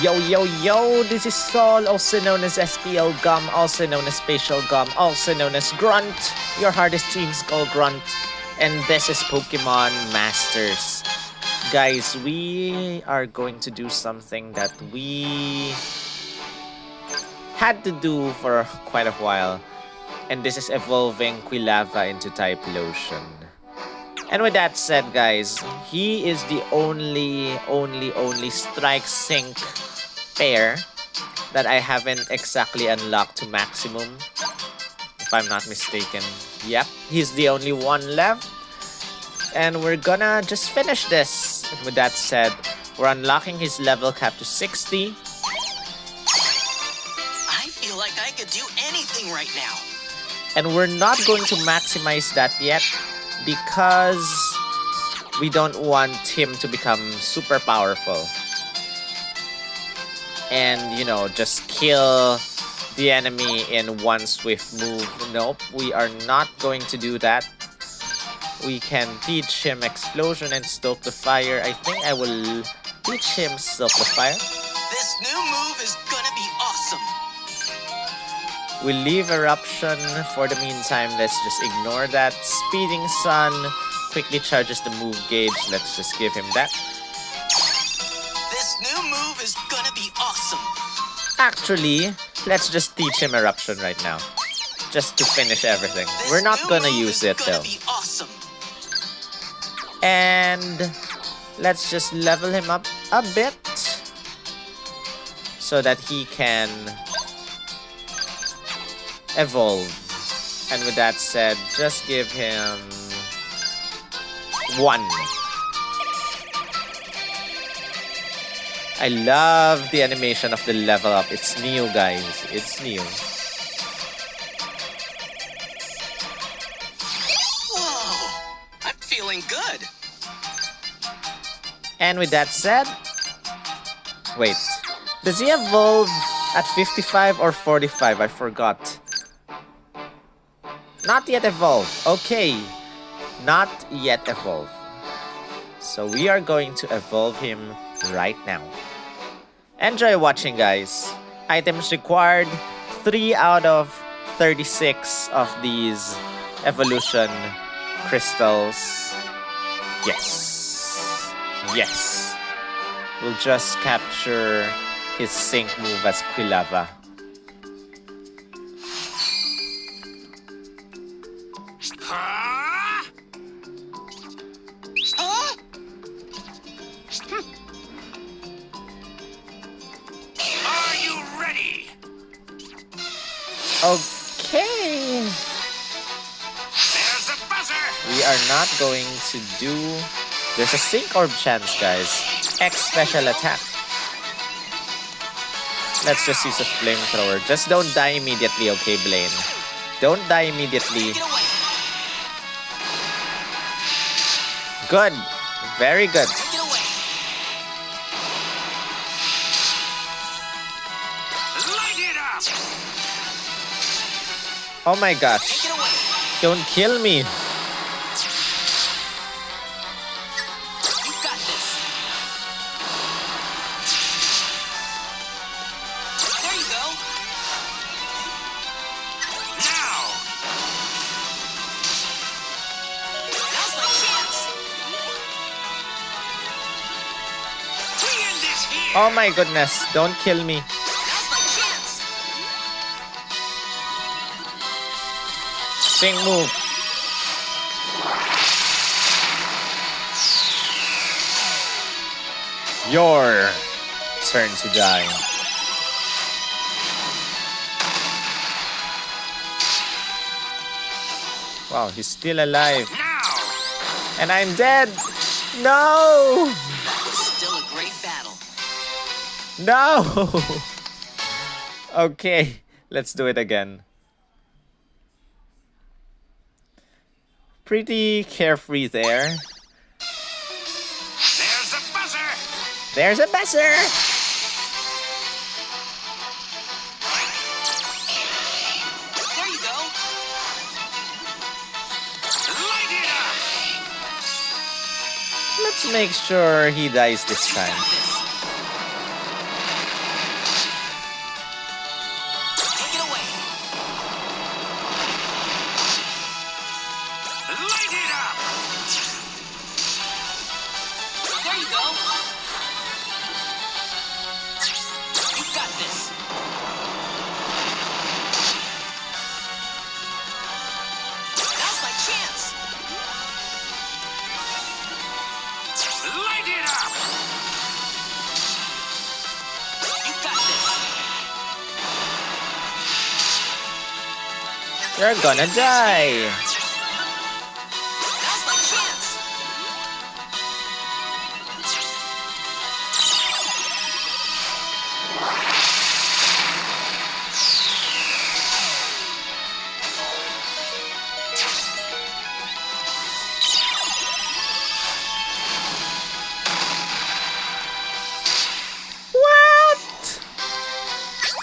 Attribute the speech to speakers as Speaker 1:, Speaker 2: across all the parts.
Speaker 1: Yo, this is Sol, also known as SPL Gum, also known as Spatial Gum, also known as Grunt, your hardest team Skull Grunt, and this is Pokemon Masters. Guys, we are going to do something that we had to do for quite a while, and this is evolving Quilava into type Lotion. And with that said, guys, he is the only strike sync pair that I haven't exactly unlocked to maximum, if I'm not mistaken. Yep, he's the only one left. And we're gonna just finish this. With that said, we're unlocking his level cap to 60.
Speaker 2: I feel like I could do anything right now.
Speaker 1: And we're not going to maximize that yet, because we don't want him to become super powerful and, you know, just kill the enemy in one swift move. Nope, we are not going to do that. We can teach him Explosion and Stoke the Fire. I think I will teach him Stoke the Fire.
Speaker 2: This new move is gonna be awesome.
Speaker 1: We'll leave Eruption for the meantime. Let's just ignore that. Speeding Sun quickly charges the move gauge. Let's just give him that.
Speaker 2: This new move is gonna be awesome.
Speaker 1: Actually, let's just teach him Eruption right now, just to finish everything. We're not gonna use it though.
Speaker 2: Awesome.
Speaker 1: And let's just level him up a bit so that he can evolve. And with that said, just give him 1. I love the animation of the level up. It's new, guys. It's new.
Speaker 2: Whoa! I'm feeling good.
Speaker 1: And with that said, wait, does he evolve at 55 or 45? I forgot. Not yet evolve. Okay, not yet evolve. So we are going to evolve him right now. Enjoy watching, guys. Items required: 3 out of 36 of these evolution crystals. Yes. We'll just capture his sync move as Quilava.
Speaker 2: Huh? Are you ready?
Speaker 1: Okay.
Speaker 2: There's a buzzer.
Speaker 1: We are not going to do... There's a sync orb chance, guys. X special attack. Let's just use a flamethrower. Just don't die immediately, okay, Blaine? Don't die immediately. Good. Very good.
Speaker 2: Light it up.
Speaker 1: Oh my gosh. Don't kill me.
Speaker 2: You got this. There you go. Now. Now's my chance. We end this here.
Speaker 1: Oh my goodness. Don't kill me.
Speaker 2: Now's my chance.
Speaker 1: Sync move. Your turn to die. Wow, he's still alive.
Speaker 2: Now.
Speaker 1: And I'm dead. No!
Speaker 2: That was still a great battle.
Speaker 1: No! Okay, let's do it again. Pretty carefree there.
Speaker 2: There's a buzzer.
Speaker 1: There's a buzzer!
Speaker 2: There you go. Light it up.
Speaker 1: Let's make sure he dies this time.
Speaker 2: got this. Now's my chance. Light it up. You got this.
Speaker 1: You're gonna die.
Speaker 2: Now's my chance.
Speaker 1: What?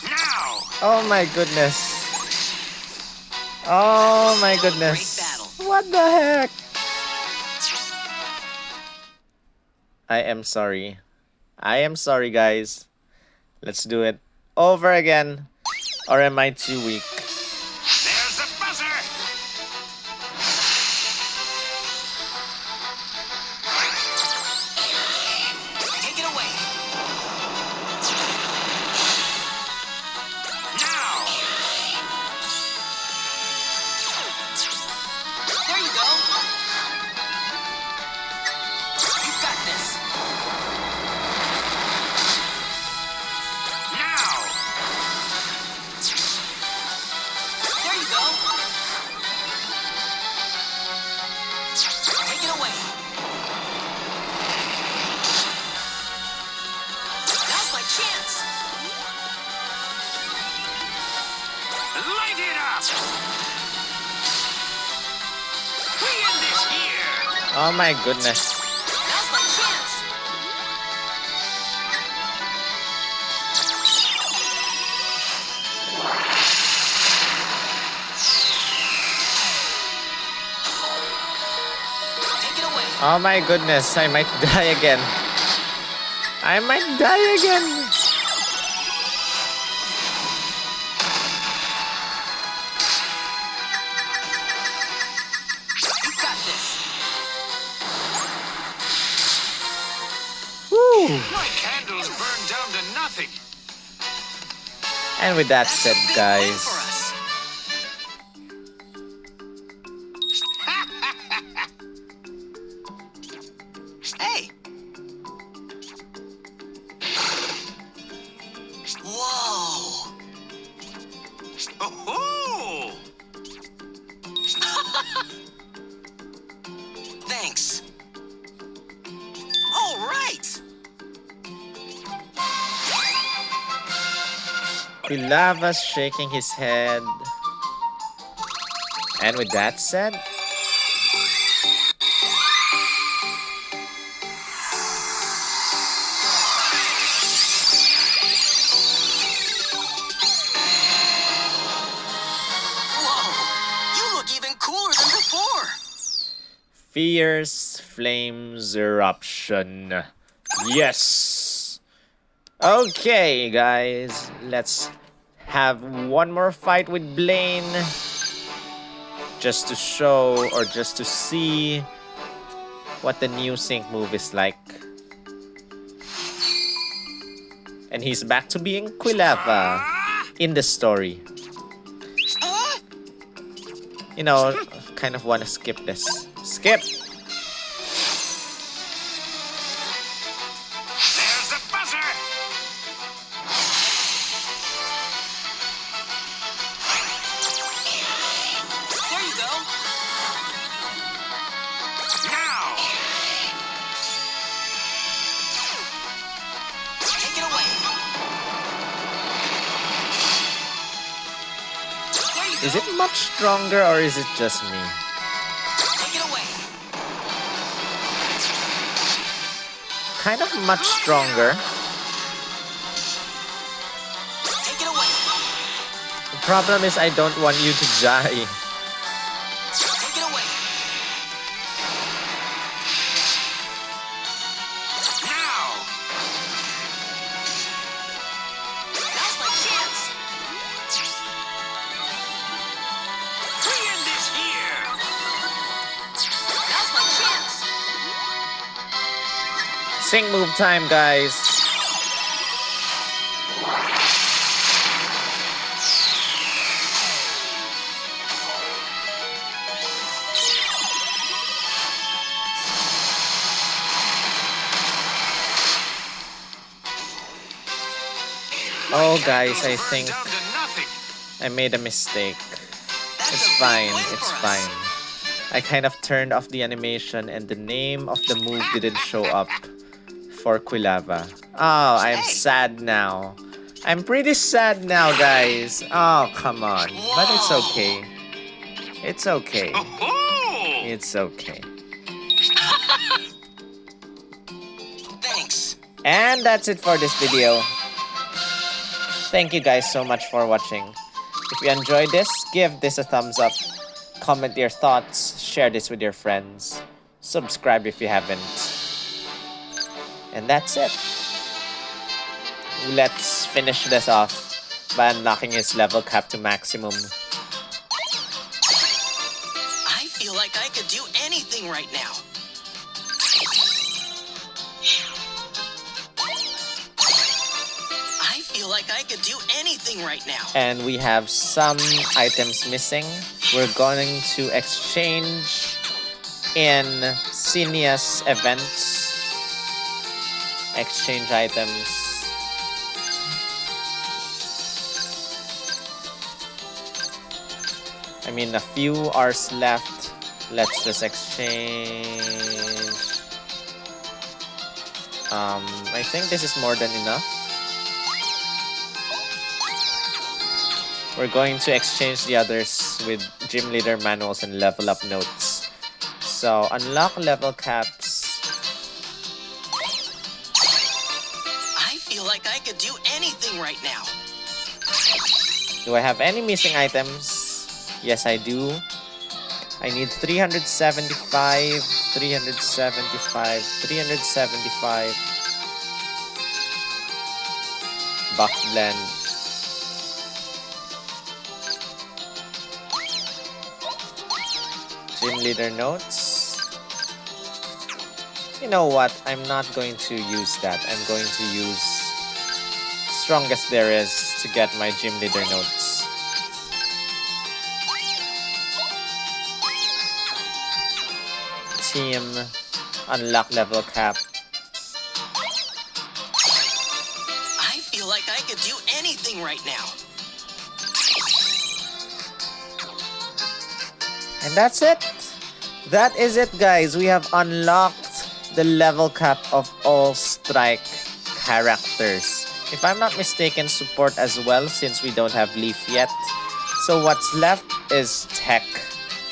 Speaker 2: Now.
Speaker 1: Oh my goodness. Oh my goodness.
Speaker 2: Great battle.
Speaker 1: What the heck? I am sorry. I am sorry, guys. Let's do it over again. Or am I too weak?
Speaker 2: There's the buzzer. Take it away. Now. There you go. You got this. Now. There you go. Take it away. Now's my chance. Light it up. We end this here.
Speaker 1: Oh my goodness.
Speaker 2: Now's my chance. Take it away.
Speaker 1: Oh my goodness. I might die again. I might die again.
Speaker 2: You got this.
Speaker 1: Woo.
Speaker 2: My candles burn down to nothing.
Speaker 1: And with that
Speaker 2: That's
Speaker 1: said,
Speaker 2: a big win
Speaker 1: guys,
Speaker 2: for us. Hey. Whoa. Oh. Thanks. All right.
Speaker 1: Quilava's shaking his head. And with that said,
Speaker 2: Whoa. You look even cooler than before.
Speaker 1: fierce flames eruption. Yes. Okay, guys, let's have one more fight with Blaine. Just to show or just to see what the new sync move is like. And he's back to being Quilava in the story.
Speaker 2: Huh?
Speaker 1: You know, kind of want to skip this. Skip!
Speaker 2: There's the buzzer. There you go. Now. Take it away. There you go.
Speaker 1: Is it much stronger or is it just me?
Speaker 2: Take it away.
Speaker 1: Kind of much stronger.
Speaker 2: Take it away.
Speaker 1: The problem is I don't want you to die.
Speaker 2: Take it away. Now. Now's my chance. We end this here. Now's my chance.
Speaker 1: Sync move time, guys. Oh guys, I think I made a mistake.
Speaker 2: That's
Speaker 1: It's
Speaker 2: a big
Speaker 1: fine,
Speaker 2: win
Speaker 1: it's
Speaker 2: for us.
Speaker 1: fine. I kind of turned off the animation and the name of the move didn't show up for Quilava. Oh, I'm
Speaker 2: Hey.
Speaker 1: sad now. I'm pretty sad now, guys. Oh, come on. But it's okay. It's okay. It's okay.
Speaker 2: Thanks.
Speaker 1: And that's it for this video. Thank you guys so much for watching. If you enjoyed this, give this a thumbs up. Comment your thoughts, share this with your friends. Subscribe if you haven't. And that's it. Let's finish this off by unlocking his level cap to maximum.
Speaker 2: I feel like I could do anything right now. I feel like I could do anything right now.
Speaker 1: And we have some items missing. We're going to exchange in Sinia's events. Exchange items. I mean, a few hours left. Let's just exchange. I think this is more than enough. We're going to exchange the others with gym leader manuals and level up notes. So, unlock level caps.
Speaker 2: I feel like I could do anything right now.
Speaker 1: Do I have any missing items? Yes, I do. I need 375, 375, 375. Buff blend. Gym leader notes. You know what? I'm not going to use that. I'm going to use strongest there is to get my gym leader notes. Team unlock level cap.
Speaker 2: I feel like I could do anything right now.
Speaker 1: And that's it. That is it, guys. We have unlocked the level cap of all strike characters. If I'm not mistaken, support as well, since we don't have Leaf yet. So what's left is tech,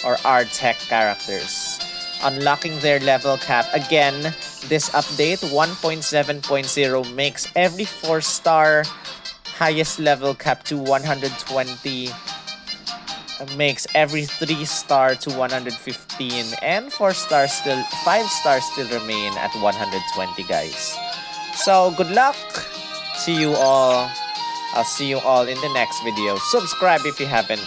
Speaker 1: or our tech characters. Unlocking their level cap. Again, this update 1.7.0 makes every 4-star highest level cap to 120. Makes every 3-star to 115, and 4-star still, 5-star still remain at 120, guys. So good luck to you all. I'll see you all in the next video. Subscribe if you haven't.